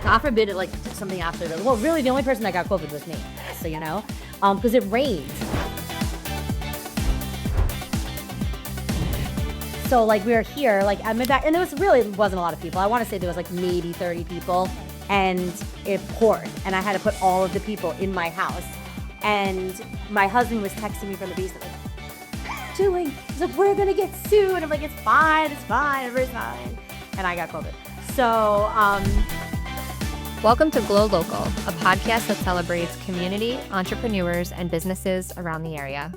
God forbid it, like, something after that. Well, really, the only person that got COVID was me, so, because it rained. So, like, we were here, like, at midnight, and wasn't a lot of people. I want to say there was, like, maybe 30 people, and it poured, and I had to put all of the people in my house. And my husband was texting me from the basement, like, doing? He's like, we're gonna get sued. And I'm like, it's fine, everybody's fine. And I got COVID. So, Welcome to Glow Local, a podcast that celebrates community, entrepreneurs, and businesses around the area.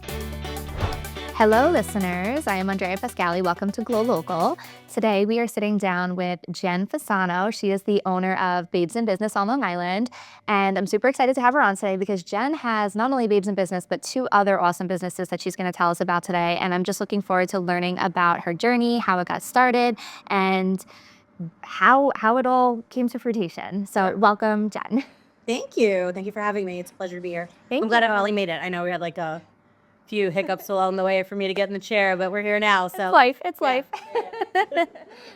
Hello, listeners. I am Andrea Pascali. Welcome to Glow Local. Today, we are sitting down with Jenn Fasano. She is the owner of Babes in Business on Long Island. And I'm super excited to have her on today because Jenn has not only Babes in Business, but two other awesome businesses that she's going to tell us about today. And I'm just looking forward to learning about her journey, how it got started, and how it all came to fruition. So welcome, Jenn. thank you. Thank you for having me. It's a pleasure to be here. I'm glad I finally made it. I know we had, like, a few hiccups along the way for me to get in the chair, but we're here now. So It's life.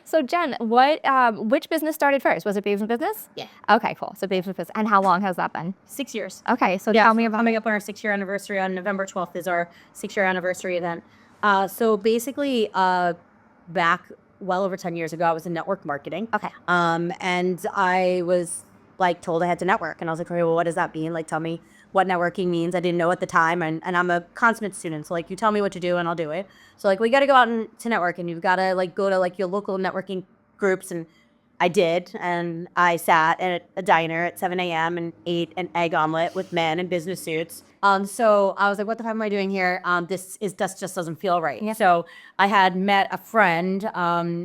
So Jenn, which business started first? Was it Babes in Business? Yeah. Okay, cool. So Babes in Business. And how long has that been? 6 years. Okay, so tell me about coming up on our 6-year anniversary. On November 12th is our 6-year anniversary event. So basically, back well over 10 years ago, I was in network marketing. Okay. And I was like told I had to network, and I was like, okay, well, what does that mean? Like, tell me what networking means. I didn't know at the time, and I'm a consummate student, so like, you tell me what to do and I'll do it. So like, we got to go out to network, and you've got to like go to like your local networking groups, and I did, and I sat at a diner at 7 a.m. and ate an egg omelet with men in business suits. So I was like, what the fuck am I doing here? This just doesn't feel right. Yeah. So I had met a friend,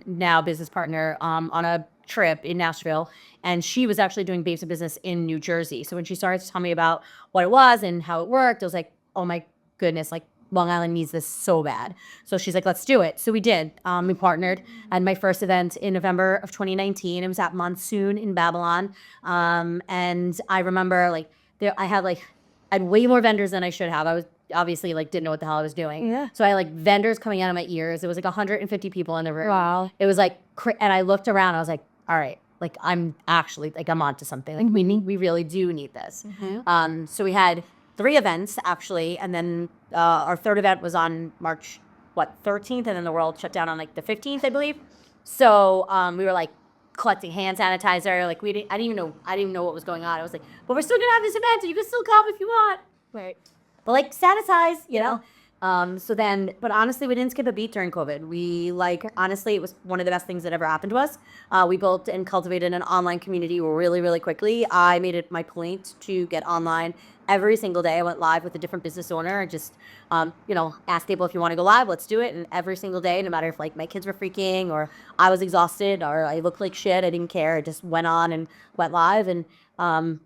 now business partner, on a trip in Nashville, and she was actually doing Babes in Business in New Jersey. So when she started to tell me about what it was and how it worked, I was like, oh my goodness, like, Long Island needs this so bad. So she's like, let's do it. So we did. We partnered. I had my first event in November of 2019. It was at Monsoon in Babylon. And I remember I had way more vendors than I should have. I was obviously didn't know what the hell I was doing. Yeah. So I had vendors coming out of my ears. It was 150 people in the room. Wow. It was and I looked around. I was like, all right, I'm actually I'm onto something. We really do need this. Mm-hmm. So we had 3 events actually, and then our third event was on March 13th, and then the world shut down on the 15th, I believe. So we were collecting hand sanitizer. I didn't even know what was going on. I was like, but we're still gonna have this event, and you can still come if you want. Right. But sanitize, you know. But honestly, we didn't skip a beat during COVID. We honestly, it was one of the best things that ever happened to us. We built and cultivated an online community really, really quickly. I made it my point to get online every single day. I went live with a different business owner. I just, asked people, if you want to go live, let's do it. And every single day, no matter if my kids were freaking or I was exhausted or I looked like shit, I didn't care. I just went on and went live. And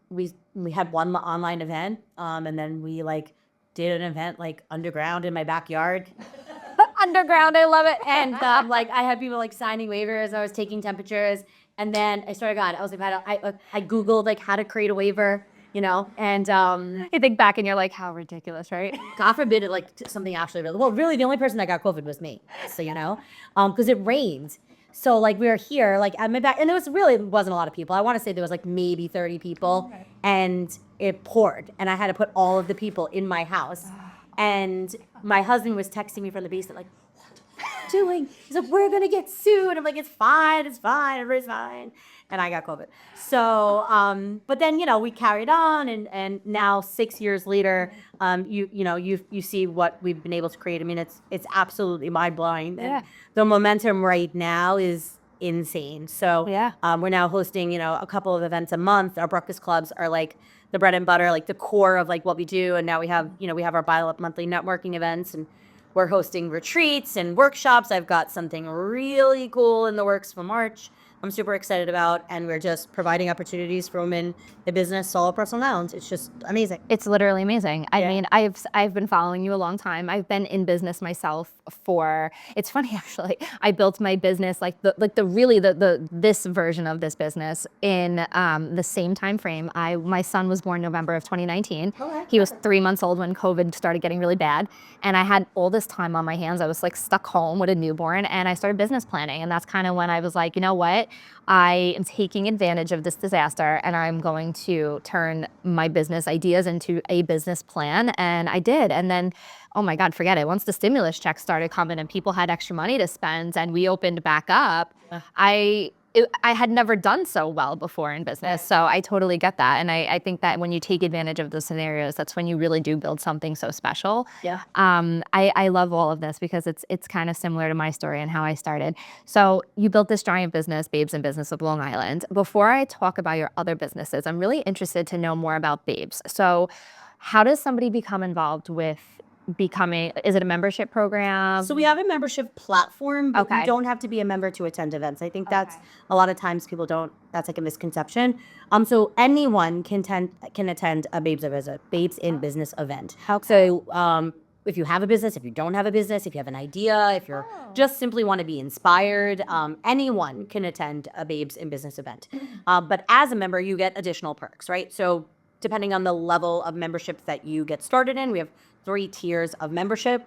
we had one online event, and then we did an event underground in my backyard. Underground, I love it. And I had people signing waivers. I was taking temperatures, and then I started God. I was I Googled how to create a waiver, and You think back and you're like, how ridiculous, right? God forbid it something actually. Well, really, the only person that got COVID was me, so because it rained. So we were here at midnight, and wasn't a lot of people. I want to say there was maybe 30 people, and it poured, and I had to put all of the people in my house. And my husband was texting me from the basement, what are you doing? He's like, we're gonna get sued. And I'm like, it's fine, everybody's fine. And I got COVID. So, but then we carried on, and now 6 years later, you see what we've been able to create. I mean, it's absolutely mind blowing. Yeah. The momentum right now is insane. So Yeah. We're now hosting a couple of events a month. Our breakfast clubs are the bread and butter, the core of what we do. And now we have our monthly networking events, and we're hosting retreats and workshops. I've got something really cool in the works for March I'm super excited about, and we're just providing opportunities for women in business all across Long Island. It's just amazing. It's literally amazing. I mean, I've been following you a long time. I've been in business myself for, it's funny actually, I built my business this version of this business in the same time frame. My son was born November of 2019. Okay. He was 3 months old when COVID started getting really bad, and I had all this time on my hands. I was stuck home with a newborn, and I started business planning, and that's kind of when I was like, you know what? what? I am taking advantage of this disaster and I'm going to turn my business ideas into a business plan. And I did. And then, oh my God, forget it. Once the stimulus checks started coming and people had extra money to spend and we opened back up, I had never done so well before in business. So I totally get that. And I think that when you take advantage of those scenarios, that's when you really do build something so special. Yeah. I love all of this because it's kind of similar to my story and how I started. So you built this giant business, Babes in Business of Long Island. Before I talk about your other businesses, I'm really interested to know more about Babes. So how does somebody become involved with is it a membership program? So we have a membership platform, but you Okay. don't have to be a member to attend events. I think that's a lot of times people don't, that's like a misconception. So anyone can attend a Babes in Business event. So if you have a business, if you don't have a business, if you have an idea, if you're just simply want to be inspired, anyone can attend a Babes in Business event. But as a member, you get additional perks, right? So depending on the level of membership that you get started in, we have 3 tiers of membership.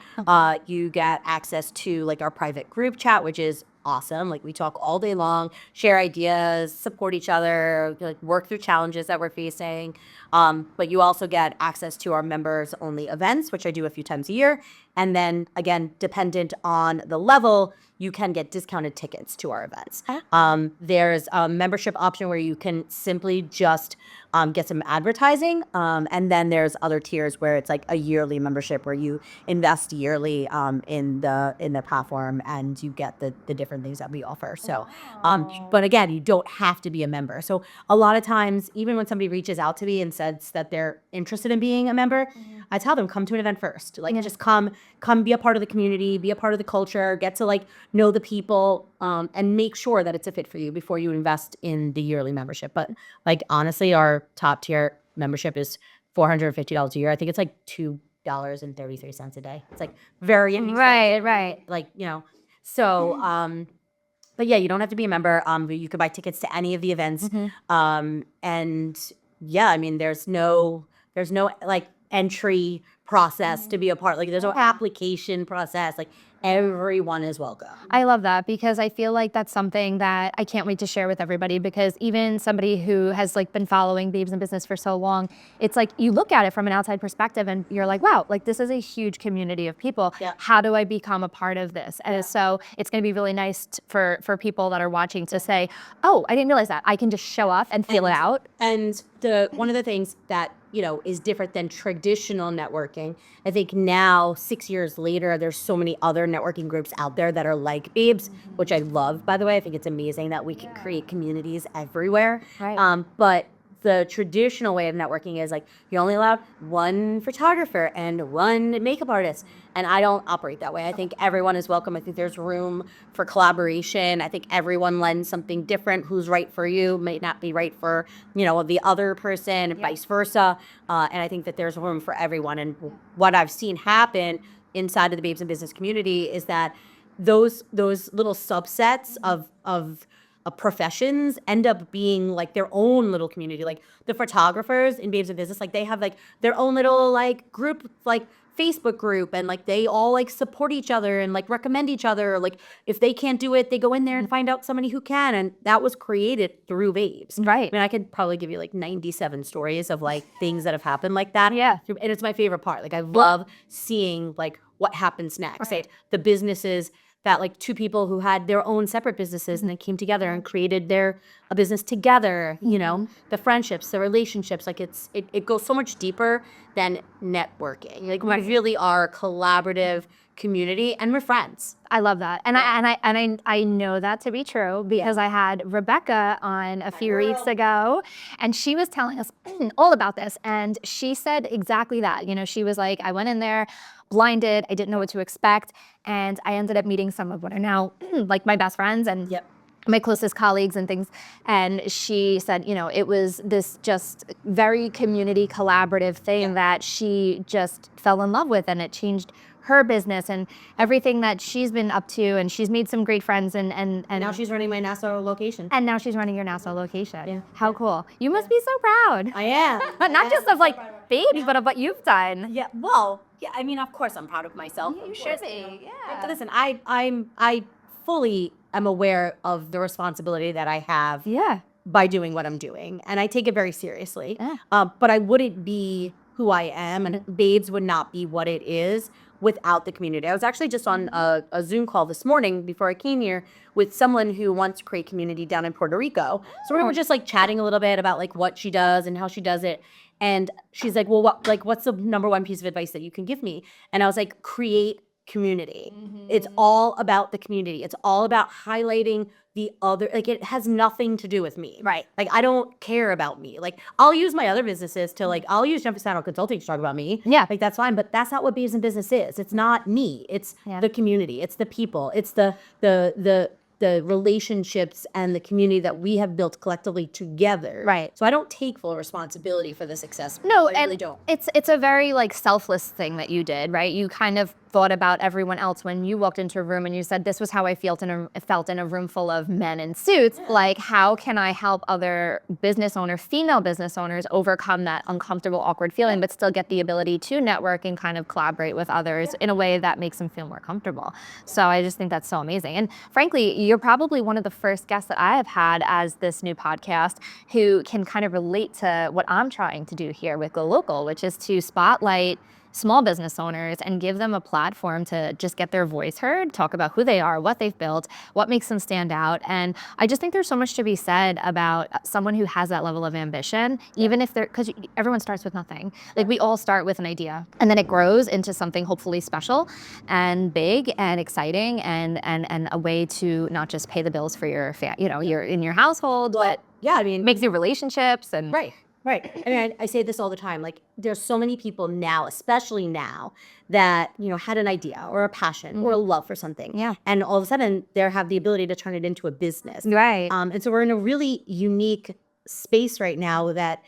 You get access to like our private group chat, which is awesome. Like we talk all day long, share ideas, support each other, like work through challenges that we're facing. But you also get access to our members only events, which I do a few times a year. And then again, dependent on the level, you can get discounted tickets to our events. There's a membership option where you can simply just get some advertising. And then there's other tiers where it's like a yearly membership where you invest yearly in the platform and you get the different things that we offer. So, but again, you don't have to be a member. So a lot of times, even when somebody reaches out to me and says that they're interested in being a member, I tell them, come to an event first. Like just come be a part of the community, be a part of the culture, get to like know the people, and make sure that it's a fit for you before you invest in the yearly membership. But like honestly, our top tier membership is $450 a year. I think it's like $2.33 a day. It's like very inexpensive. Right. Like, so but yeah, you don't have to be a member. You could buy tickets to any of the events. And yeah, I mean there's no like entry process to be a part. Like there's no application process. Like everyone is welcome. I love that because I feel like that's something that I can't wait to share with everybody because even somebody who has like been following Babes in Business for so long, it's like you look at it from an outside perspective and you're like, wow, like this is a huge community of people. Yeah. How do I become a part of this? And so it's going to be really nice for people that are watching to say, oh, I didn't realize that. I can just show up and feel it out. And one of the things that is different than traditional networking. I think now, 6 years later, there's so many other networking groups out there that are like Babes, which I love, by the way. I think it's amazing that we can create communities everywhere. Right. But the traditional way of networking is like you're only allowed one photographer and one makeup artist. And I don't operate that way. I think everyone is welcome. I think there's room for collaboration. I think everyone lends something different. Who's right for you may not be right for, the other person and vice versa. And I think that there's room for everyone. And what I've seen happen inside of the Babes in Business community is that those little subsets of professions end up being like their own little community. Like the photographers in Babes in Business, like they have like their own little like group, like Facebook group, and like they all like support each other and like recommend each other. Like if they can't do it, they go in there and find out somebody who can. And that was created through Babes. Right. I mean, I could probably give you like 97 stories of like things that have happened like that. Yeah. And it's my favorite part. Like I love seeing like what happens next. Right. The businesses that like two people who had their own separate businesses and they came together and created a business together, the friendships, the relationships, like it goes so much deeper than networking. Like we really are a collaborative community and we're friends. I love that. And I know that to be true because I had Rebecca on a few weeks ago and she was telling us all about this. And she said exactly that. She was like, I went in there blinded. I didn't know what to expect. And I ended up meeting some of what are now like my best friends and my closest colleagues and things. And she said, it was this just very community collaborative thing that she just fell in love with, and it changed her business and everything that she's been up to, and she's made some great friends and now she's running my Nassau location. And now she's running your Nassau location. Yeah. How cool. You must be so proud. I am. But not just of like Babes, but of what you've done. Yeah. Well, yeah, I mean, of course I'm proud of myself. You should be. Yeah. Listen, I fully am aware of the responsibility that I have Yeah. by doing what I'm doing. And I take it very seriously. Yeah. But I wouldn't be who I am, and Babes would not be what it is without the community. I was actually just on a Zoom call this morning before I came here with someone who wants to create community down in Puerto Rico. So we were just like chatting a little bit about like what she does and how she does it. And she's like, well, what's the number one piece of advice that you can give me? And I was like, create community. It's all about the community. It's all about highlighting the other, like it has nothing to do with me. Right. Like I don't care about me. Like I'll use my other businesses to like, I'll use Jenn Fasano Consulting to talk about me. Yeah. Like that's fine, but that's not what Babes in Business is. It's not me. It's the community. It's the people. It's the relationships and the community that we have built collectively together. Right. So I don't take full responsibility for the success. No, I and really don't. it's a very like selfless thing that you did, right? You kind of thought about everyone else when you walked into a room and you said, this was how I felt in a room full of men in suits. Like, how can I help other business owners, female business owners, overcome that uncomfortable, awkward feeling, but still get the ability to network and kind of collaborate with others in a way that makes them feel more comfortable. So I just think that's so amazing. And frankly, you're probably one of the first guests that I have had as this new podcast who can kind of relate to what I'm trying to do here with Go Local, which is to spotlight small business owners and give them a platform to just get their voice heard, talk about who they are, what they've built, what makes them stand out. And I just think there's so much to be said about someone who has that level of ambition, even if because everyone starts with nothing. Like we all start with an idea and then it grows into something hopefully special and big and exciting and a way to not just pay the bills for your, you're in your household, but yeah, I mean, makes new relationships and Right. I mean, I say this all the time. Like, there's so many people now, especially now, that had an idea or a passion or a love for something. Yeah. And all of a sudden, they have the ability to turn it into a business. Right. And so we're in a really unique space right now that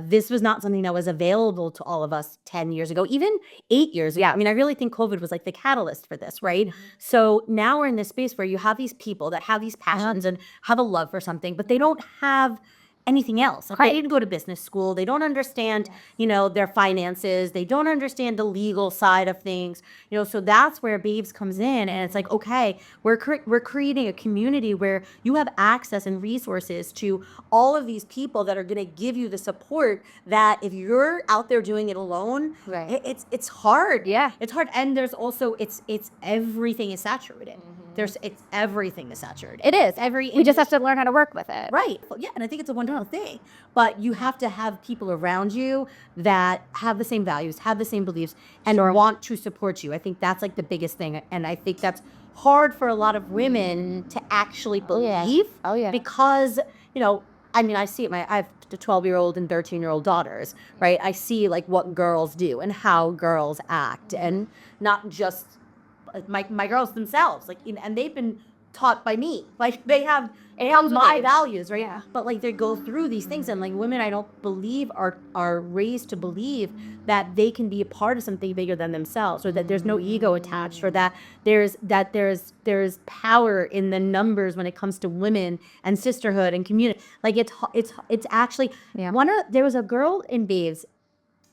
this was not something that was available to all of us 10 years ago, even 8 years ago. Yeah. I mean, I really think COVID was like the catalyst for this, right? So now we're in this space where you have these people that have these passions and have a love for something, but they don't have anything else. Like, Right. they didn't go to business school. They don't understand, their finances. They don't understand the legal side of things. So that's where Babes comes in, and it's like, okay, we're creating a community where you have access and resources to all of these people that are going to give you the support that if you're out there doing it alone, Right. it's hard. Yeah. It's hard, and there's also it's everything is saturated. It's everything is saturated. It is. Every We just have to learn how to work with it. Right. Yeah, and I think it's a wonderful thing. But you have to have people around you that have the same values, have the same beliefs, and want to support you. I think that's like the biggest thing. And I think that's hard for a lot of women to actually believe. Oh, yeah. Because, I mean, I see it. I have the 12-year-old and 13-year-old daughters, right? I see like what girls do and how girls act, and not just my girls themselves, like, and they've been taught by me, like they have my values, right? Yeah. But like they go through these things, and like women, I don't believe are raised to believe that they can be a part of something bigger than themselves, or that there's no ego attached, or that there's power in the numbers when it comes to women and sisterhood and community. Like it's actually there was a girl in Babes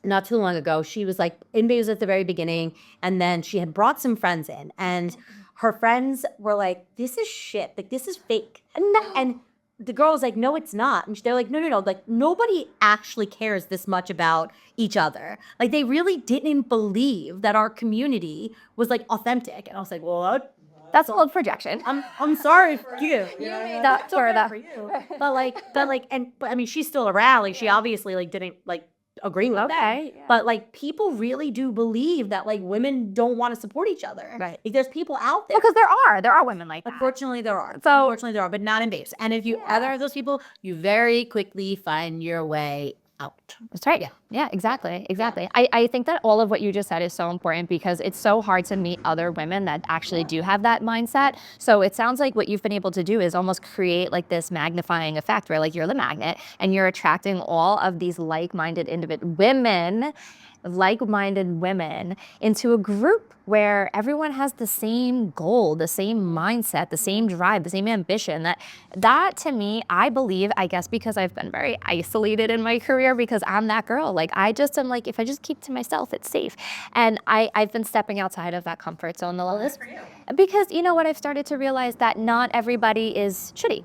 not too long ago. She was like in Babes at the very beginning, and then she had brought some friends in, and her friends were like, this is shit. Like, this is fake. And the girl was like, no, it's not. And they're like, no. Like, nobody actually cares this much about each other. Like, they really didn't believe that our community was like authentic. And I was like, well, That's a little projection. I'm sorry for you. That's for you. But I mean, she's still around. Like, she obviously like didn't like agree with that. Yeah. But like people really do believe that like women don't want to support each other. Right. Like there's people out there. Because there are women like that. Unfortunately, there are. So- Unfortunately, there are, but not in Babes. And if you either of those people, you very quickly find your way out. That's right. Yeah, exactly. I think that all of what you just said is so important because it's so hard to meet other women that actually do have that mindset. So it sounds like what you've been able to do is almost create like this magnifying effect where like you're the magnet and you're attracting all of these like-minded women like-minded women into a group where everyone has the same goal, the same mindset, the same drive, the same ambition. That to me, I believe, I guess because I've been very isolated in my career because I'm that girl. Like I just am like, if I just keep to myself, it's safe. And I've been stepping outside of that comfort zone the last, because you know what, I've started to realize that not everybody is shitty.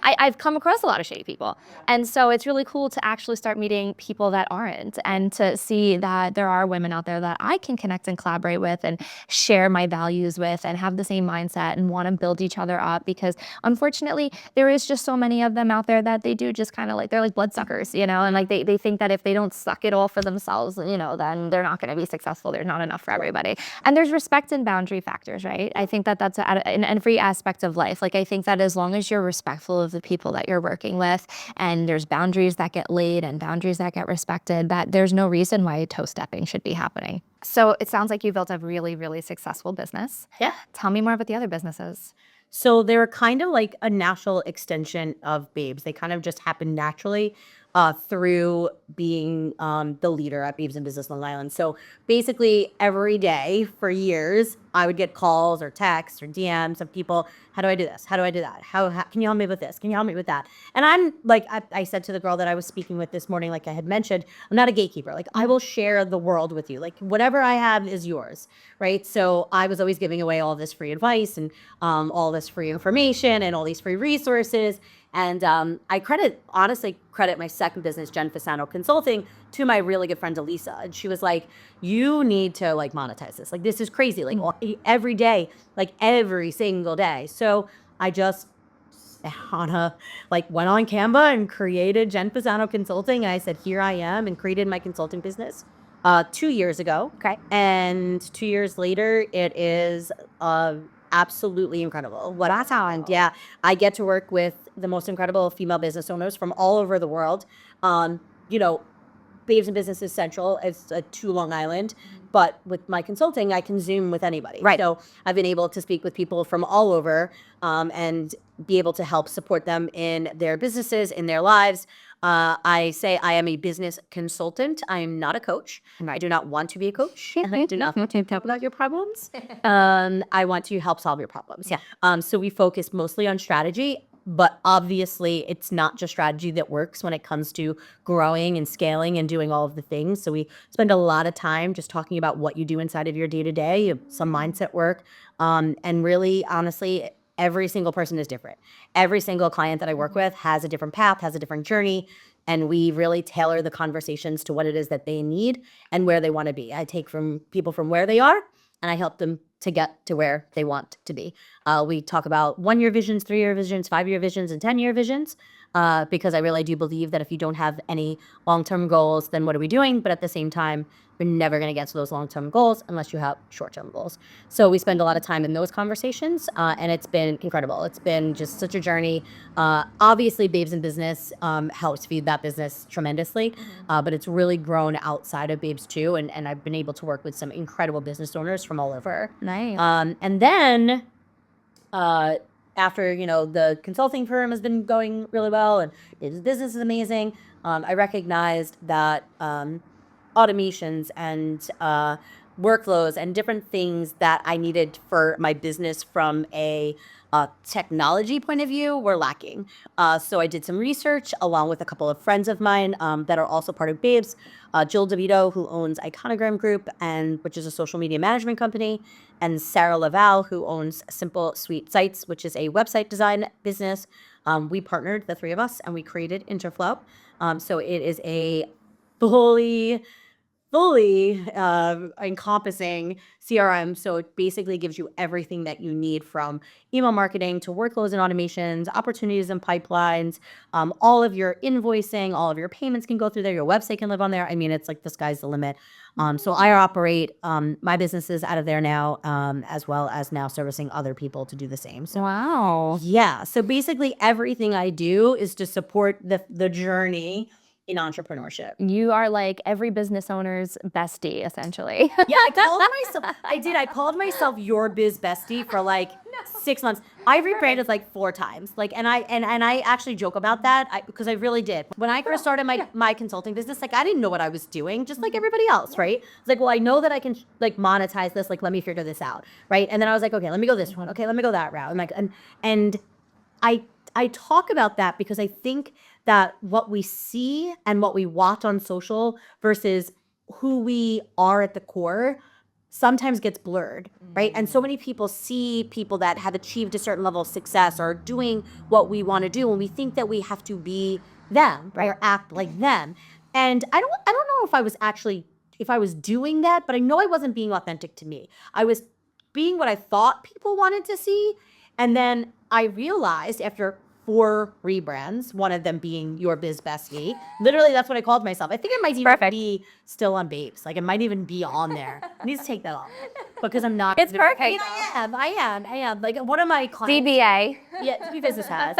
I've come across a lot of shady people. And so it's really cool to actually start meeting people that aren't, and to see that there are women out there that I can connect and collaborate with and share my values with and have the same mindset and want to build each other up, because unfortunately there is just so many of them out there that they do just kind of like, they're like bloodsuckers, you know, and like they think that if they don't suck it all for themselves, you know, then they're not going to be successful. There's not enough for everybody. And there's respect and boundary factors, right? I think that that's in every aspect of life. Like I think that as long as you're respectful of the people that you're working with, and there's boundaries that get laid and boundaries that get respected, that there's no reason why toe stepping should be happening. So it sounds like you built a really, really successful business. Yeah. Tell me more about the other businesses. So they were kind of like a natural extension of Babes. They kind of just happened naturally through being the leader at Babes in Business Long Island. So basically every day for years, I would get calls or texts or DMs of people, how do I do this? How do I do that? How can you help me with this? Can you help me with that? And I'm like, I said to the girl that I was speaking with this morning, like I had mentioned, I'm not a gatekeeper. Like I will share the world with you. Like whatever I have is yours, right? So I was always giving away all this free advice and all this free information and all these free resources. And I honestly credit my second business, Jenn Fasano Consulting, to my really good friend, Elisa. And she was like, you need to like monetize this. Like, this is crazy. Like every day, like every single day. So I just went on Canva and created Jenn Fasano Consulting. And I said, here I am, and created my consulting business 2 years ago. Okay. And 2 years later, it is absolutely incredible. Yeah, I get to work with the most incredible female business owners from all over the world. You know, Babes in Business is central. It's to Long Island. But with my consulting, I can Zoom with anybody. Right. So I've been able to speak with people from all over and be able to help support them in their businesses, in their lives. I say I am a business consultant. I am not a coach. I do not want to be a coach. And I do not want to talk about your problems. I want to help solve your problems. Yeah. So we focus mostly on strategy. But obviously, it's not just strategy that works when it comes to growing and scaling and doing all of the things. So we spend a lot of time just talking about what you do inside of your day-to-day, some mindset work. And really, honestly, every single person is different. Every single client that I work with has a different path, has a different journey. And we really tailor the conversations to what it is that they need and where they want to be. I take from people from where they are, and I help them to get to where they want to be. We talk about 1-year visions, 3-year visions, 5-year visions, and 10-year visions, because I really do believe that if you don't have any long-term goals, then what are we doing? But at the same time, we're never going to get to those long-term goals unless you have short-term goals. So we spend a lot of time in those conversations, and it's been incredible. It's been just such a journey. Obviously, Babes in Business helps feed that business tremendously, but it's really grown outside of Babes too, and I've been able to work with some incredible business owners from all over. Nice. And then after, the consulting firm has been going really well and his business is amazing, I recognized that automations and workflows and different things that I needed for my business from a technology point of view were lacking. So I did some research along with a couple of friends of mine that are also part of Babes. Jill DeVito, who owns Iconogram Group, which is a social media management company, and Sarah Laval, who owns Simple Sweet Sites, which is a website design business. We partnered, the three of us, and we created Interflow. So it is a fully encompassing CRM. So it basically gives you everything that you need, from email marketing to workflows and automations, opportunities and pipelines, all of your invoicing, all of your payments can go through there. Your website can live on there. I mean, it's like the sky's the limit. So I operate my businesses out of there now, as well as now servicing other people to do the same. So Wow. yeah. So basically everything I do is to support the journey in entrepreneurship. You are like every business owner's bestie, essentially. Yeah, I called myself your biz bestie for like 6 months. I rebranded like 4 times. Like, and I actually joke about that because I really did. When I first started my consulting business, like I didn't know what I was doing, just like everybody else, right? It's like, well, I know that I can like monetize this. Like, let me figure this out, right? And then I was like, okay, let me go this one. Okay, let me go that route. And I talk about that because I think that what we see and what we watch on social versus who we are at the core sometimes gets blurred, right? And so many people see people that have achieved a certain level of success or doing what we want to do, and we think that we have to be them, right, or act like them. And I don't know if I was doing that, but I know I wasn't being authentic to me. I was being what I thought people wanted to see, and then I realized after 4 rebrands, one of them being your biz bestie. Literally, that's what I called myself. I think it might even be still on Babes. Like, it might even be on there. I need to take that off because I'm not. It's perfect. I mean, I am. Like, one of my clients. DBA. Yeah, DB Business has.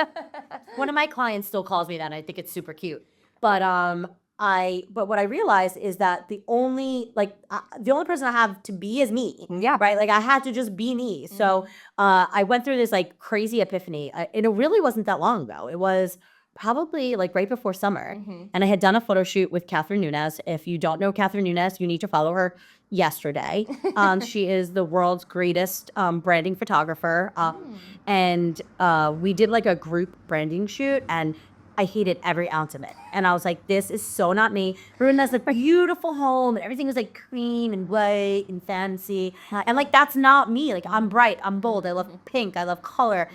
One of my clients still calls me that, and I think it's super cute. But but what I realized is that the only person I have to be is me. Yeah. Right. Like I had to just be me. So I went through this like crazy epiphany, and it really wasn't that long ago. It was probably like right before summer, and I had done a photo shoot with Catherine Nunes. If you don't know Catherine Nunes, you need to follow her yesterday. She is the world's greatest branding photographer, and we did like a group branding shoot, and I hated every ounce of it. And I was like, this is so not me. Everyone has a beautiful home and everything is like cream and white and fancy. And like, that's not me. Like, I'm bright, I'm bold, I love pink, I love color,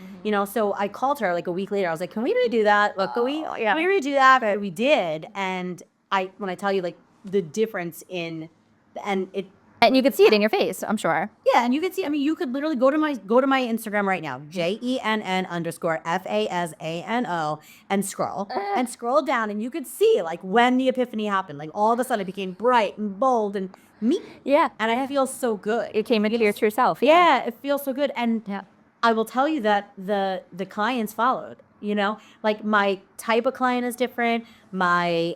So I called her like a week later. I was like, can we redo that? Look, can we redo that? But we did. And when I tell you like the difference And you could see it in your face, I'm sure. yeah, and you can see. I mean, you could literally go to my Instagram right now, JENN_FASANO, and scroll down, and you could see like when the epiphany happened. Like all of a sudden, it became bright and bold and me. Yeah. And I feel so good. It came into your true self. Yeah, it feels so good. And I will tell you that the clients followed. Like my type of client is different. My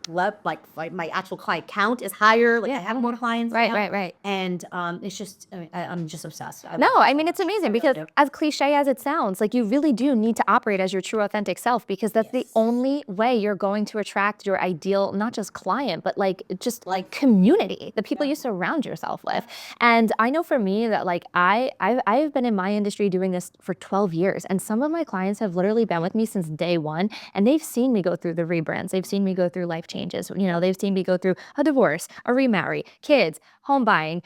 my actual client count is higher. Like I have more clients. Right. And it's just, I'm just obsessed. No, I mean, it's amazing because as cliche as it sounds, like you really do need to operate as your true authentic self because that's the only way you're going to attract your ideal, not just client, but like just like community, the people you surround yourself with. And I know for me that like I've been in my industry doing this for 12 years and some of my clients have literally been with me since day one and they've seen me go through the rebrands. They've seen me go through life changes. They've seen me go through a divorce, a remarry, kids, home buying,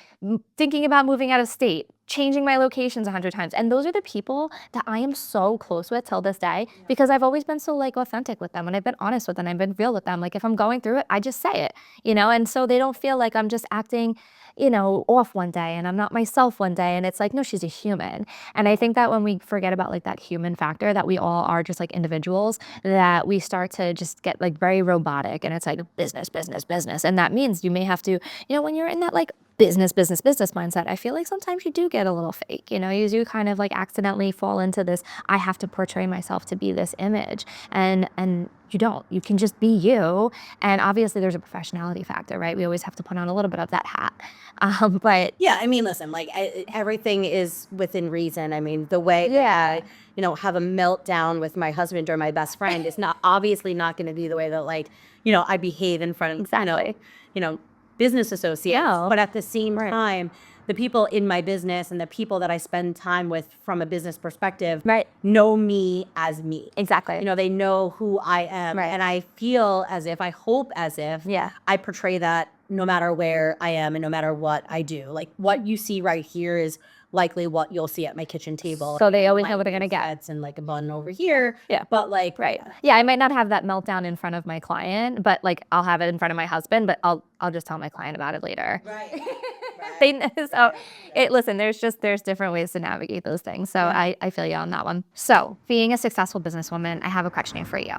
thinking about moving out of state, changing my locations 100 times. And those are the people that I am so close with till this day because I've always been so like authentic with them and I've been honest with them. I've been real with them. Like if I'm going through it, I just say it, and so they don't feel like I'm just acting off one day and I'm not myself one day. And it's like, no, she's a human. And I think that when we forget about like that human factor, that we all are just like individuals, that we start to just get like very robotic and it's like business, business, business. And that means you may have to, when you're in that like business mindset, I feel like sometimes you do get a little fake, you do kind of like accidentally fall into this, I have to portray myself to be this image and you don't, you can just be you. And obviously there's a professionality factor, right? We always have to put on a little bit of that hat. But yeah, I mean, listen, like everything is within reason. I mean, the way I, have a meltdown with my husband or my best friend is obviously not going to be the way that like, I behave in front of, business associates. Yeah. But at the same time, the people in my business and the people that I spend time with from a business perspective know me as me. Exactly. They know who I am. Right. And I feel as if, I hope as if I portray that no matter where I am and no matter what I do. Like what you see right here is likely what you'll see at my kitchen table. So they always know what they're going to get. And like a bun over here. Yeah. But like. Right. Yeah, I might not have that meltdown in front of my client, but like I'll have it in front of my husband, but I'll just tell my client about it later. Right. Listen, there's different ways to navigate those things. So I feel you on that one. So being a successful businesswoman, I have a question for you.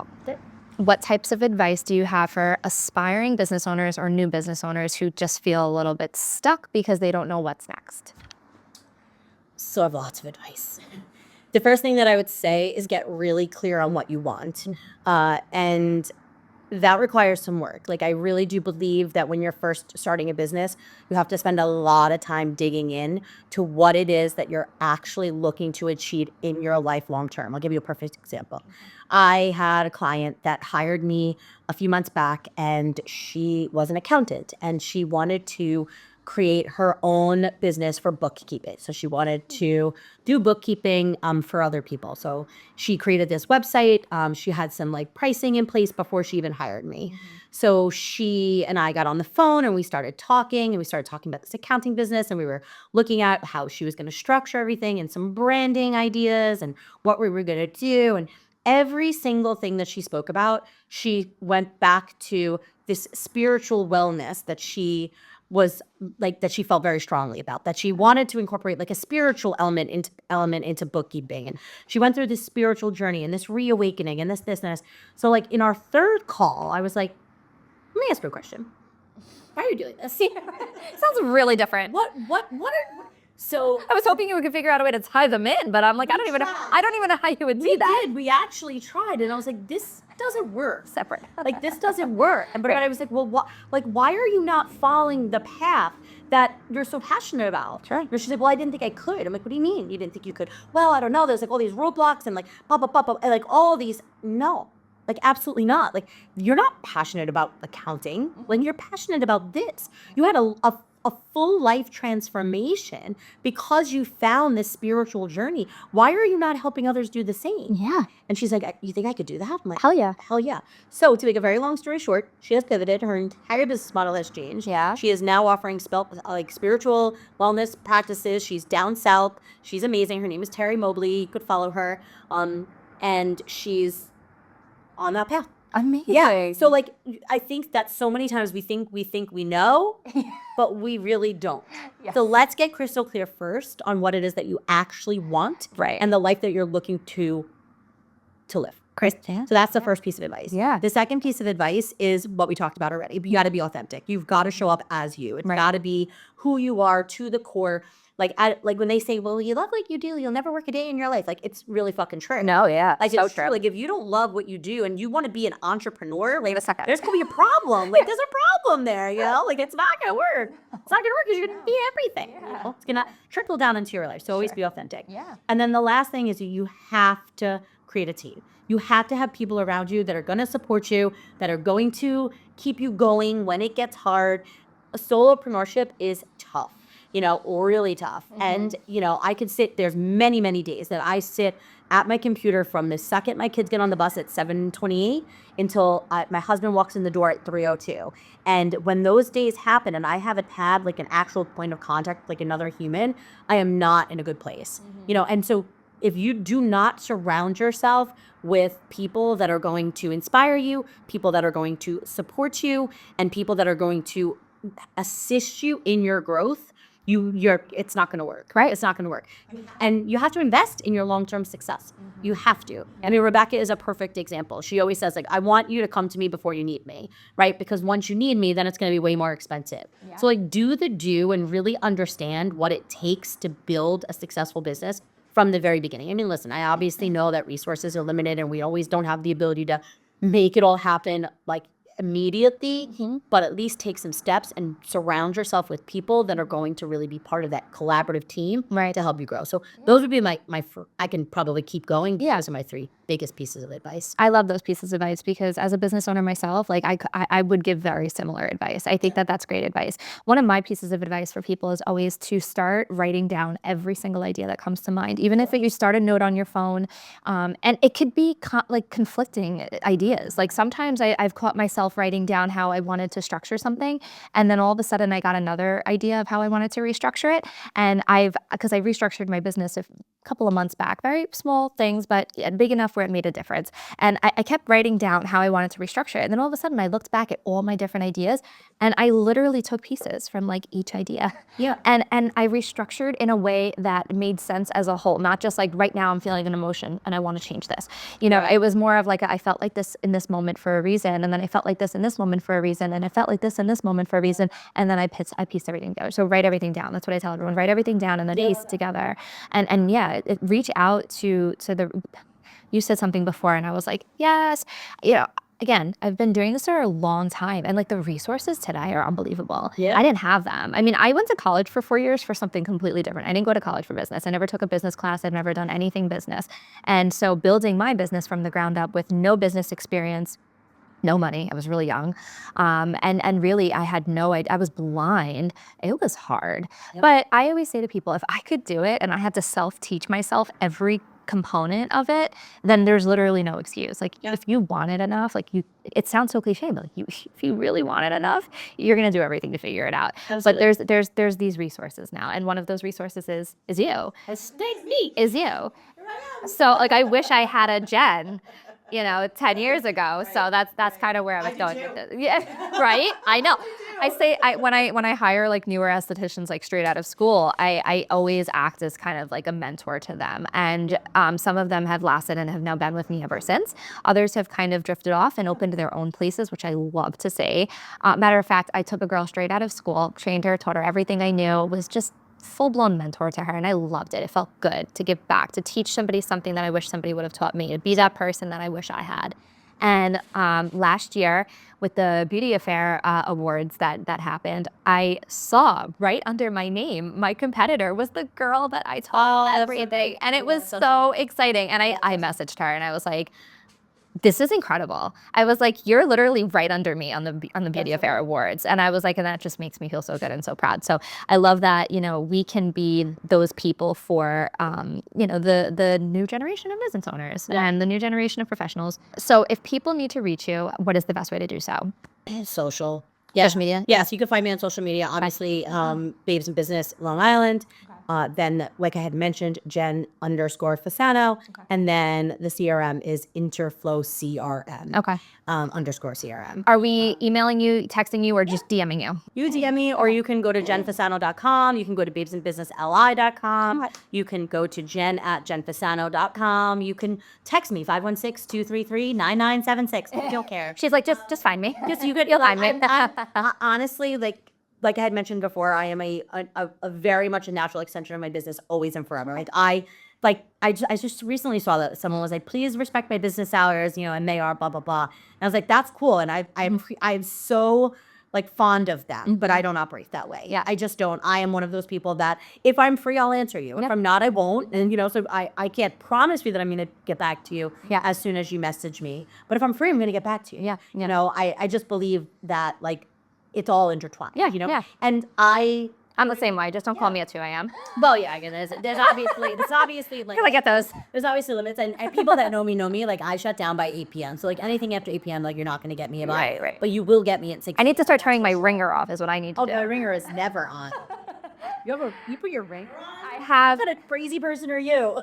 What types of advice do you have for aspiring business owners or new business owners who just feel a little bit stuck because they don't know what's next? So I have lots of advice. The first thing that I would say is get really clear on what you want. And that requires some work. Like, I really do believe that when you're first starting a business, you have to spend a lot of time digging in to what it is that you're actually looking to achieve in your life long term. I'll give you a perfect example. I had a client that hired me a few months back, and she was an accountant, and she wanted to create her own business for bookkeeping. So she wanted to do bookkeeping for other people. So she created this website. She had some like pricing in place before she even hired me. So she and I got on the phone and we started talking about this accounting business, and we were looking at how she was going to structure everything and some branding ideas and what we were going to do. And every single thing that she spoke about, she went back to this spiritual wellness that she was like, that she felt very strongly about, that she wanted to incorporate like a spiritual element into bookkeeping. And she went through this spiritual journey and this reawakening and this and this. So like in our third call, I was like, let me ask you a question. Why are you doing this? Sounds really different. So I was hoping you could figure out a way to tie them in, but I'm like, I don't even know how you would do that. we actually tried, and I was like, this doesn't work. Separate. Like, this doesn't work. But I was like, well, why are you not following the path that you're so passionate about? Sure. And she's like, well, I didn't think I could. I'm like, what do you mean you didn't think you could? Well, I don't know. There's like all these roadblocks and like blah, blah, blah, blah, and like all these. No, like absolutely not. Like, you're not passionate about accounting. Like, you're passionate about this. You had a full life transformation because you found this spiritual journey. Why are you not helping others do the same? Yeah. And she's like, you think I could do that? I'm like, Hell yeah. Hell yeah. So to make a very long story short, she has pivoted. Her entire business model has changed. Yeah. She is now offering spiritual wellness practices. She's down south. She's amazing. Her name is Terry Mobley. You could follow her. And she's on that path. Amazing. Yeah. So like, I think that so many times we think we know, but we really don't. Yes. So let's get crystal clear first on what it is that you actually want, Right. and the life that you're looking to live. Yeah. So that's the first piece of advice. Yeah. The second piece of advice is what we talked about already. You got to be authentic. You've got to show up as you. It's Right. got to be who you are to the core. Like, like when they say, well, you love what you do, you'll never work a day in your life. Like, it's really fucking true. No, yeah. Like, so it's true. Like, if you don't love what you do and you want to be an entrepreneur, like, Wait a second. there's going to be a problem. Like, there's a problem there, you know? Like, it's not going to work. It's not going to work because you're going to be everything. You know? It's going to trickle down into your life. So always be authentic. Yeah. And then the last thing is you have to create a team. You have to have people around you that are going to support you, that are going to keep you going when it gets hard. Solopreneurship is tough. You know, really tough. And, you know, there's many, many days that I sit at my computer from the second my kids get on the bus at 7:28 until my husband walks in the door at 3:02. And when those days happen and I haven't had like an actual point of contact, like another human, I am not in a good place. You know, and so if you do not surround yourself with people that are going to inspire you, people that are going to support you, and people that are going to assist you in your growth, it's not going to work. Right. It's not going to work. And you have to invest in your long-term success. You have to. I mean, Rebecca is a perfect example. She always says, like, I want you to come to me before you need me, right? Because once you need me, then it's going to be way more expensive. Yeah. So like, do and really understand what it takes to build a successful business from the very beginning. I mean, listen, I obviously know that resources are limited and we always don't have the ability to make it all happen like immediately, but at least take some steps and surround yourself with people that are going to really be part of that collaborative team to help you grow. So those would be I can probably keep going. Yeah. Those are my three biggest pieces of advice. I love those pieces of advice because as a business owner myself, like I would give very similar advice. I think that that's great advice. One of my pieces of advice for people is always to start writing down every single idea that comes to mind, even if you start a note on your phone. And it could be conflicting ideas. Like sometimes I've caught myself writing down how I wanted to structure something, and then all of a sudden I got another idea of how I wanted to restructure it. And because I restructured my business a couple of months back, very small things, but big enough where it made a difference. And I kept writing down how I wanted to restructure it. And then all of a sudden I looked back at all my different ideas and I literally took pieces from like each idea. Yeah. And I restructured in a way that made sense as a whole, not just like right now I'm feeling an emotion and I want to change this. You know, it was more of like, I felt like this in this moment for a reason. And then I felt like this in this moment for a reason. And I felt like this in this moment for a reason. And then I pieced everything together. So write everything down. That's what I tell everyone. Write everything down and then piece it together. And reach out to the, you said something before and I was like, yes, you know, again, I've been doing this for a long time, and like the resources today are unbelievable. Yeah. I didn't have them. I mean, I went to college for 4 years for something completely different. I didn't go to college for business. I never took a business class. I've never done anything business. And so building my business from the ground up with no business experience, no money. I was really young. And really I had no idea. I was blind. It was hard. Yep. But I always say to people, if I could do it and I had to self-teach myself every component of it, then there's literally no excuse. Like if you want it enough, like it sounds so cliche, but like if you really want it enough, you're gonna do everything to figure it out. Absolutely. But there's these resources now, and one of those resources is you. It's me. Is you. So like I wish I had a Jenn, 10 years ago. So that's kind of where I was going with it. Yeah, right. I know. When I hire like newer estheticians like straight out of school, I always act as kind of like a mentor to them. And some of them have lasted and have now been with me ever since. Others have kind of drifted off and opened their own places, which I love to see. Matter of fact, I took a girl straight out of school, trained her, taught her everything I knew, was just full-blown mentor to her, and I loved it. It felt good to give back, to teach somebody something that I wish somebody would have taught me, to be that person that I wish I had. And last year, with the Beauty Affair awards that happened, I saw right under my name, my competitor was the girl that I taught everything, and it was so exciting. And I messaged her, and I was like, this is incredible. I was like, you're literally right under me on the Beauty Affair Awards. And I was like, and that just makes me feel so good and so proud. So I love that, we can be those people for, the new generation of business owners and the new generation of professionals. So if people need to reach you, what is the best way to do so? Social. Social media? Yes, you can find me on social media. Obviously, Babes in Business Long Island. Then, like I had mentioned, Jenn_Fasano. And then the CRM is Interflow CRM. Okay. _CRM. Are we emailing you, texting you, or just DMing you? You DM me, or you can go to JennFasano.com. You can go to babesinbusinessli.com. You can go to Jen@JennFasano.com. You can text me 516-233-9976. I don't care. She's like, just find me. You'll find me. Honestly, like I had mentioned before, I am a very much a natural extension of my business, always and forever. I just recently saw that someone was like, please respect my business hours, and they are blah blah blah. And I was like, that's cool, and I'm so like fond of them, but I don't operate that way. Yeah. I just don't. I am one of those people that if I'm free, I'll answer you. If I'm not, I won't. And so I can't promise you that I'm gonna get back to you as soon as you message me. But if I'm free, I'm gonna get back to you. Yeah. I just believe that like it's all intertwined. Yeah. And I'm the same way. Just don't call me at 2 a.m. Well, yeah, again, there's obviously like I get those. there's obviously limits, and people that know me. Like I shut down by 8 p.m. So like anything after 8 p.m. like you're not gonna get me about. Right. But you will get me at 6. I need to start turning my ringer off. Is what I need to do. My ringer is never on. You put your ringer on? I have. What kind of crazy person are you?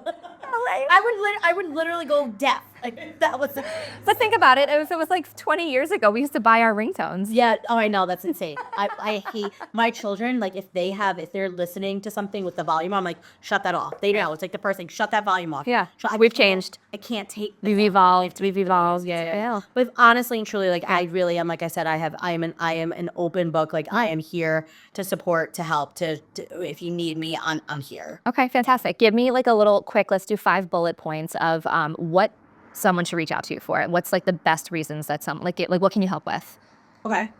I would literally go deaf. Like that was. But think about it. It was like 20 years ago. We used to buy our ringtones. Yeah. Oh, I know. That's insane. I hate my children. Like if they're listening to something with the volume, I'm like, shut that off. They know. It's like the first thing, shut that volume off. Yeah. We've changed. I can't take. We've evolved. Yeah. But honestly and truly, like I really am. Like I said, I am an open book. Like I am here to support, to help, to if you need me, I'm here. Okay, fantastic. Give me like a little quick. Let's do 5 bullet points of what someone should reach out to you for. What's like the best reasons that like what can you help with? Okay.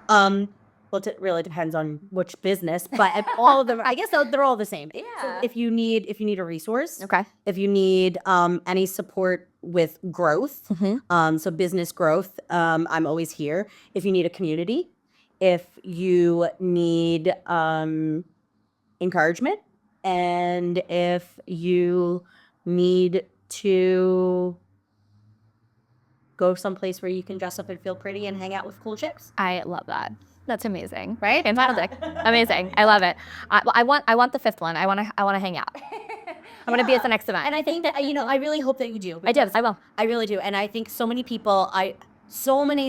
Well, it really depends on which business, but all of them, I guess they're all the same. Yeah. So if you need a resource, Okay. if you need any support with growth, so business growth, I'm always here. If you need a community, if you need encouragement, and if you need to go someplace where you can dress up and feel pretty and hang out with cool chicks. I love that. That's amazing. Right? Fantastic. Amazing. I love it. I want the 5th one. I want to hang out. I'm going to be at the next event. And I think that, I really hope that you do. I do. I will. I really do. And I think so many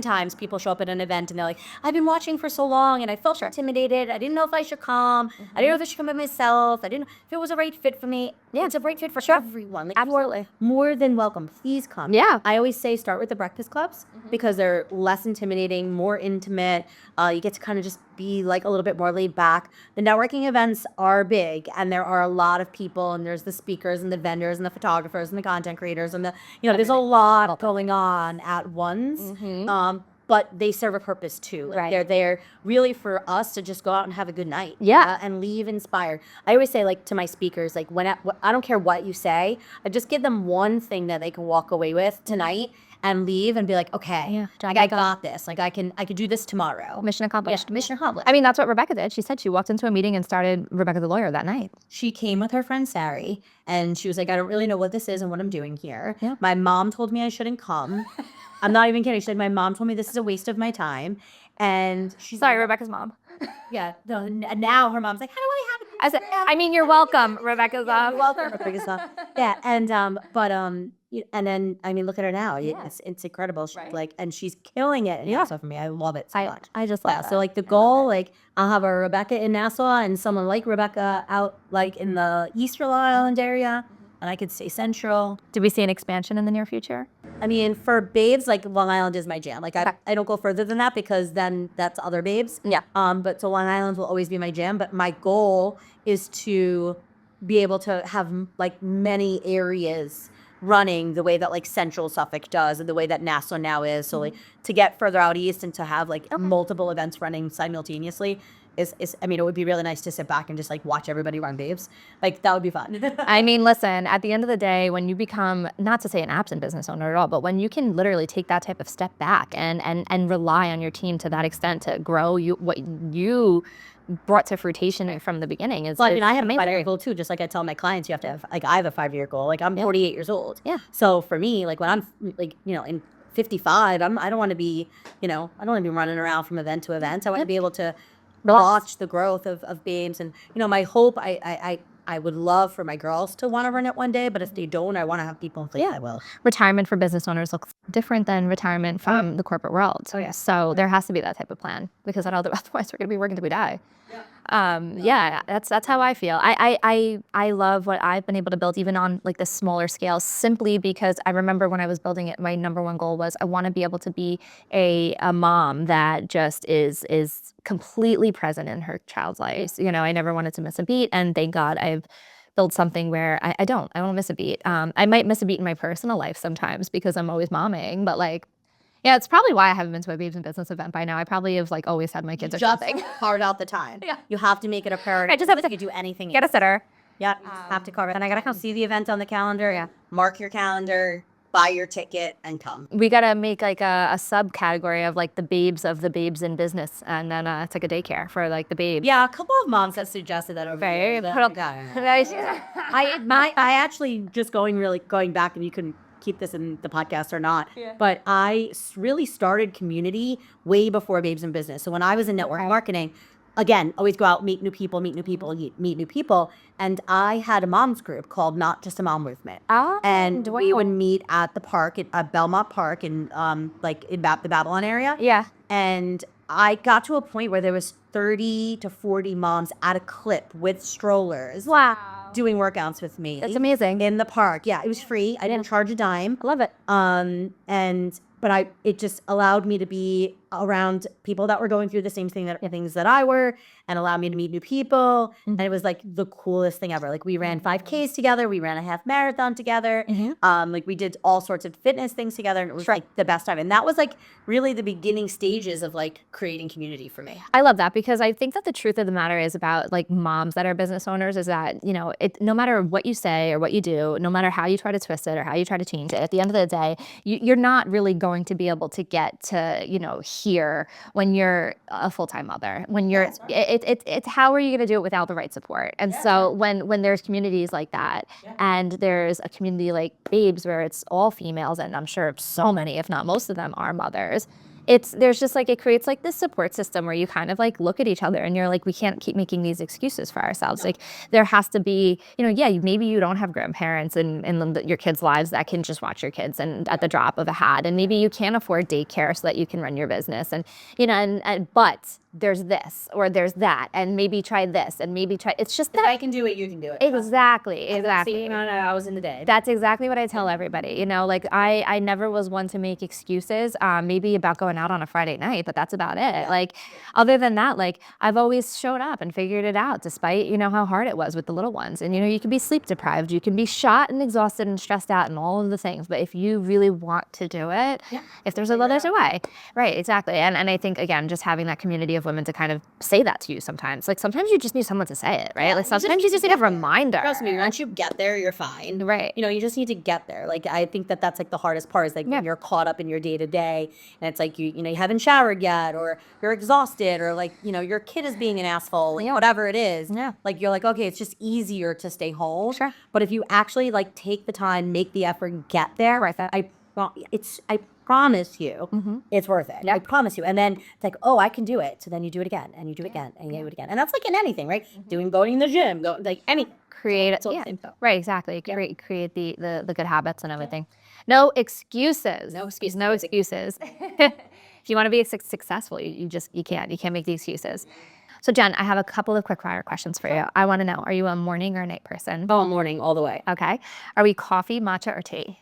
times people show up at an event and they're like, I've been watching for so long and I felt intimidated. I didn't know if I should come. I didn't know if I should come by myself. I didn't know if it was a right fit for me. Yeah, it's a great fit for everyone. Like, Absolutely. more than welcome. Please come. Yeah. I always say start with the breakfast clubs because they're less intimidating, more intimate. You get to kind of just be like a little bit more laid back. The networking events are big, and there are a lot of people, and there's the speakers and the vendors and the photographers and the content creators and there's a lot going on at once. But they serve a purpose too. Like, Right. they're there really for us to just go out and have a good night. Yeah. And leave inspired. I always say, like, to my speakers, like, I don't care what you say, I just give them one thing that they can walk away with tonight and leave and be like, okay, like, I got this. Like, I could do this tomorrow. Mission accomplished. Yeah, mission accomplished. I mean, that's what Rebecca did. She said she walked into a meeting and started Rebecca the Lawyer that night. She came with her friend Sari, and she was like, I don't really know what this is and what I'm doing here. Yeah. My mom told me I shouldn't come. I'm not even kidding. She said, my mom told me this is a waste of my time. And she's Sorry, Rebecca's mom. yeah. Now her mom's like, how do I have I said, I mean, you're welcome, Rebecca's mom. welcome. Yeah, and and then I mean, look at her now. It's incredible. She's like, and she's killing it in Nassau for me. I love it so much. I just love that. So like the goal, like I'll have a Rebecca in Nassau and someone like Rebecca out like in the Easter Long Island area, and I could stay central. Do we see an expansion in the near future? I mean, for babes, like Long Island is my jam. Like I don't go further than that because then that's other babes. Yeah. But so Long Island will always be my jam. But my goal is to be able to have like many areas running the way that like Central Suffolk does and the way that Nassau now is. So like to get further out east and to have like multiple events running simultaneously is I mean, it would be really nice to sit back and just like watch everybody run babes. Like that would be fun. I mean, listen, at the end of the day, when you become, not to say an absent business owner at all, but when you can literally take that type of step back and rely on your team to that extent to grow what you brought to fruition from the beginning is. Well, I mean, I have a 5-year goal too. Just like I tell my clients, you have to have like I have a 5-year goal. Like I'm 48 years old. Yeah. So for me, like when I'm like in 55, I don't want to be I don't want to be running around from event to event. I want to be able to watch the growth of babes. And my hope, I would love for my girls to want to run it one day, but if they don't, I want to have people think I will. Retirement for business owners looks different than retirement from the corporate world. So there has to be that type of plan because otherwise we're going to be working till we die. That's how I feel. I love what I've been able to build even on like the smaller scale simply because I remember when I was building it, my number one goal was I want to be able to be a mom that just is completely present in her child's life. I never wanted to miss a beat, and thank God I've built something where I don't miss a beat. I might miss a beat in my personal life sometimes because I'm always momming, but like, yeah, it's probably why I haven't been to a Babes in Business event by now. I probably have like always had my kids or something. Carve out the time. Yeah. You have to make it a priority. I just have to you do anything. Get a sitter. Yeah, you just have to carve it. And I gotta come see the event on the calendar. Yeah. Mark your calendar, buy your ticket, and come. We gotta make like a subcategory of like the babes in business, and then it's like a daycare for like the babes. Yeah, a couple of moms have suggested that over Very the years. I actually just going back, and you can keep this in the podcast or not, but I really started community way before Babes in Business. So when I was in network marketing, again, always go out, meet new people, meet new people. And I had a mom's group called Not Just a Mom Movement. And we would meet at the park, at Belmont Park in the Babylon area. Yeah. And I got to a point where there was 30 to 40 moms at a clip with strollers. Wow. Doing workouts with me. That's amazing. In the park. Yeah, it was free. I didn't charge a dime. I love it. But it just allowed me to be around people that were going through the same things that I were, and allowed me to meet new people. Mm-hmm. And it was like the coolest thing ever. Like we ran 5Ks together, we ran a half marathon together. Mm-hmm. Like we did all sorts of fitness things together, and it was like the best time. And that was like really the beginning stages of like creating community for me. I love that because I think that the truth of the matter is about like moms that are business owners is that, no matter what you say or what you do, no matter how you try to twist it or how you try to change it, at the end of the day, you're not really going to be able to get to, here when you're a full-time mother. When you're, it's how are you going to do it without the right support? And so when there's communities like that, and there's a community like Babes where it's all females, and I'm sure so many, if not most of them, are mothers, there's just like, it creates like this support system where you kind of like look at each other and you're like, we can't keep making these excuses for ourselves. Like there has to be, maybe you don't have grandparents in your kids' lives that can just watch your kids and at the drop of a hat. And maybe you can't afford daycare so that you can run your business. And, but there's this or there's that, and maybe try this and maybe try, it's just that. If I can do it, you can do it. Exactly. See, hours in the day. That's exactly what I tell everybody. Like I never was one to make excuses, maybe about going out on a Friday night, but that's about it. Yeah. Like other than that, like I've always showed up and figured it out despite, how hard it was with the little ones. And, you can be sleep deprived, you can be shot and exhausted and stressed out and all of the things. But if you really want to do it, if there's a will, there's a way. Right, exactly. And I think, again, just having that community of women to kind of say that to you sometimes. Like sometimes you just need someone to say it, right? Yeah, like sometimes you just need a reminder. Trust me, once you get there, you're fine. Right. You just need to get there. Like I think that's like the hardest part is like when you're caught up in your day to day and it's like you haven't showered yet or you're exhausted or like, your kid is being an asshole, like, whatever it is. Yeah. Like you're like, okay, it's just easier to stay home. Sure. But if you actually like take the time, make the effort, get there, Right. I promise you, it's worth it. I promise you. And then it's like, oh, I can do it. So then you do it again, and you do it again, and you do it again. And that's like in anything, right? Going in the gym, like any. Create it. Yeah. Right, exactly. Create the good habits and everything. No excuses. No excuses. No excuses. If you want to be successful, you can't make the excuses. So Jen, I have a couple of quick fire questions for you. I want to know, are you a morning or a night person? Oh, morning all the way. Okay. Are we coffee, matcha, or tea?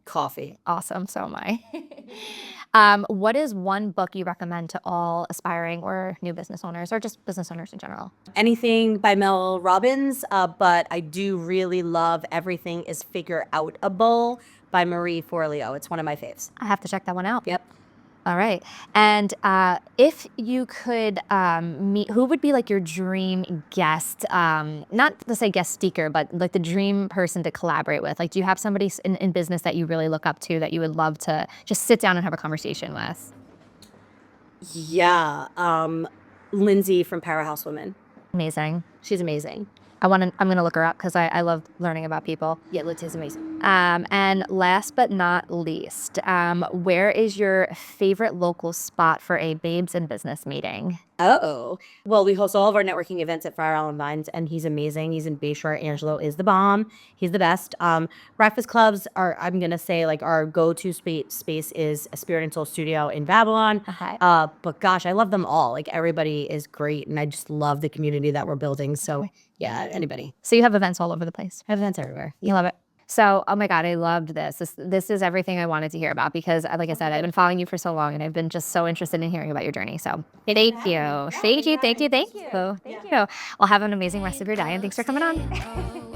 Coffee. Awesome. So am I. What is one book you recommend to all aspiring or new business owners or just business owners in general? Anything by Mel Robbins, but I do really love Everything is Figure Outable by Marie Forleo. It's one of my faves. I have to check that one out. Yep. All right. And if you could meet, who would be like your dream guest? Not to say guest speaker, but like the dream person to collaborate with. Like, do you have somebody in business that you really look up to that you would love to just sit down and have a conversation with? Yeah. Lindsay from Powerhouse Women. Amazing. She's amazing. I'm gonna look her up because I love learning about people. Yeah, Lindsay's amazing. And last but not least, where is your favorite local spot for a Babes in Business meeting? Oh, well, we host all of our networking events at Fire Island Vines, and he's amazing. He's in Bayshore. Angelo is the bomb. He's the best. Breakfast clubs are, I'm going to say, like our go-to space is a Spirit and Soul Studio in Babylon. Okay. But gosh, I love them all. Like everybody is great, and I just love the community that we're building. So yeah, anybody. So you have events all over the place. I have events everywhere. You love it. So, oh my God, I loved this. This is everything I wanted to hear about because, like I said, I've been following you for so long and I've been just so interested in hearing about your journey. So thank you. Thank you. Well, have an amazing rest of your day and thanks for coming on.